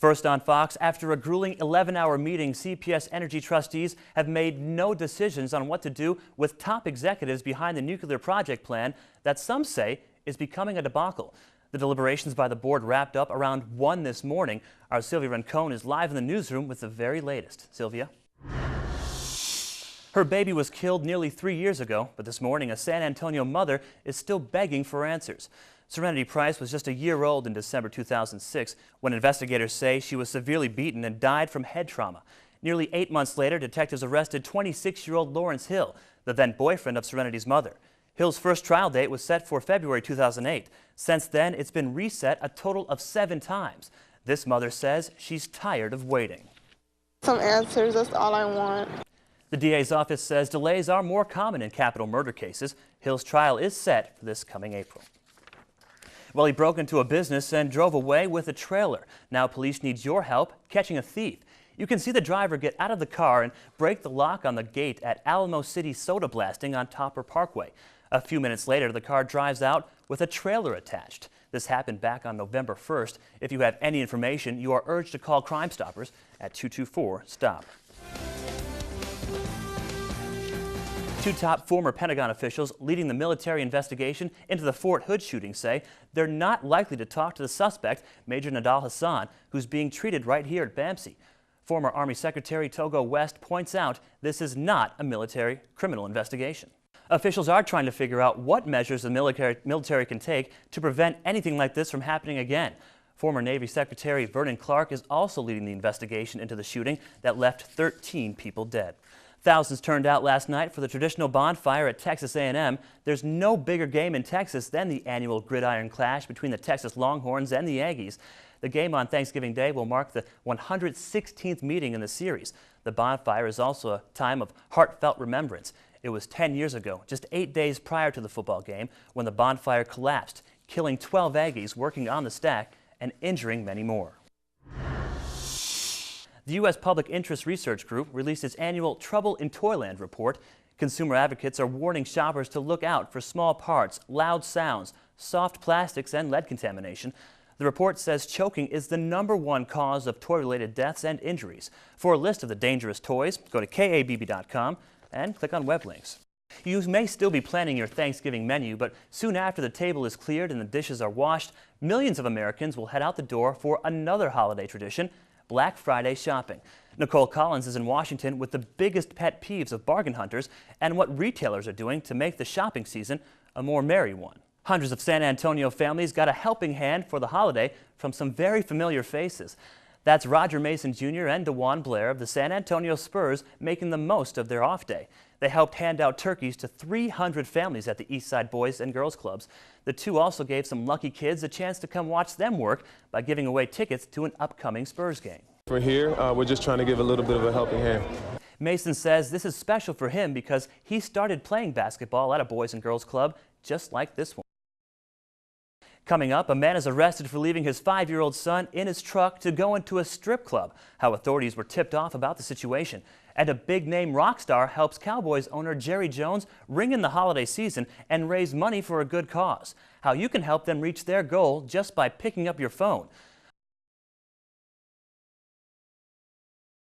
First on Fox, after a grueling 11-hour meeting, CPS Energy trustees have made no decisions on what to do with top executives behind the nuclear project plan that some say is becoming a debacle. The deliberations by the board wrapped up around 1 this morning. Our Sylvia Rincon is live in the newsroom with the very latest. Sylvia? Her baby was killed nearly 3 years ago, but this morning a San Antonio mother is still begging for answers. Serenity Price was just a year old in December 2006 when investigators say she was severely beaten and died from head trauma. Nearly 8 months later, detectives arrested 26-year-old Lawrence Hill, the then boyfriend of Serenity's mother. Hill's first trial date was set for February 2008. Since then, it's been reset a total of 7 times. This mother says she's tired of waiting. Some answers, that's all I want. The DA's office says delays are more common in capital murder cases. Hill's trial is set for this coming April. Well, he broke into a business and drove away with a trailer. Now police need your help catching a thief. You can see the driver get out of the car and break the lock on the gate at Alamo City Soda Blasting on Topper Parkway. A few minutes later, the car drives out with a trailer attached. This happened back on November 1st. If you have any information, you are urged to call Crime Stoppers at 224-STOP. 2 top former Pentagon officials leading the military investigation into the Fort Hood shooting say they're not likely to talk to the suspect, Major Nidal Hassan, who's being treated right here at BAMC. Former Army Secretary Togo West points out this is not a military criminal investigation. Officials are trying to figure out what measures the military can take to prevent anything like this from happening again. Former Navy Secretary Vernon Clark is also leading the investigation into the shooting that left 13 people dead. Thousands turned out last night for the traditional bonfire at Texas A&M. There's no bigger game in Texas than the annual gridiron clash between the Texas Longhorns and the Aggies. The game on Thanksgiving Day will mark the 116th meeting in the series. The bonfire is also a time of heartfelt remembrance. It was 10 years ago, just 8 days prior to the football game, when the bonfire collapsed, killing 12 Aggies working on the stack and injuring many more. The U.S. Public Interest Research Group released its annual Trouble in Toyland report. Consumer advocates are warning shoppers to look out for small parts, loud sounds, soft plastics, and lead contamination. The report says choking is the #1 cause of toy-related deaths and injuries. For a list of the dangerous toys, go to kabb.com and click on web links. You may still be planning your Thanksgiving menu, but soon after the table is cleared and the dishes are washed, millions of Americans will head out the door for another holiday tradition, Black Friday shopping. Nicole Collins is in Washington with the biggest pet peeves of bargain hunters and what retailers are doing to make the shopping season a more merry one. Hundreds of San Antonio families got a helping hand for the holiday from some very familiar faces. That's Roger Mason Jr. and DeJuan Blair of the San Antonio Spurs making the most of their off day. They helped hand out turkeys to 300 families at the Eastside Boys and Girls Clubs. The two also gave some lucky kids a chance to come watch them work by giving away tickets to an upcoming Spurs game. For here, we're just trying to give a little bit of a helping hand. Mason says this is special for him because he started playing basketball at a Boys and Girls Club just like this one. Coming up, a man is arrested for leaving his 5-year-old son in his truck to go into a strip club. How authorities were tipped off about the situation. And a big-name rock star helps Cowboys owner Jerry Jones ring in the holiday season and raise money for a good cause. How you can help them reach their goal just by picking up your phone.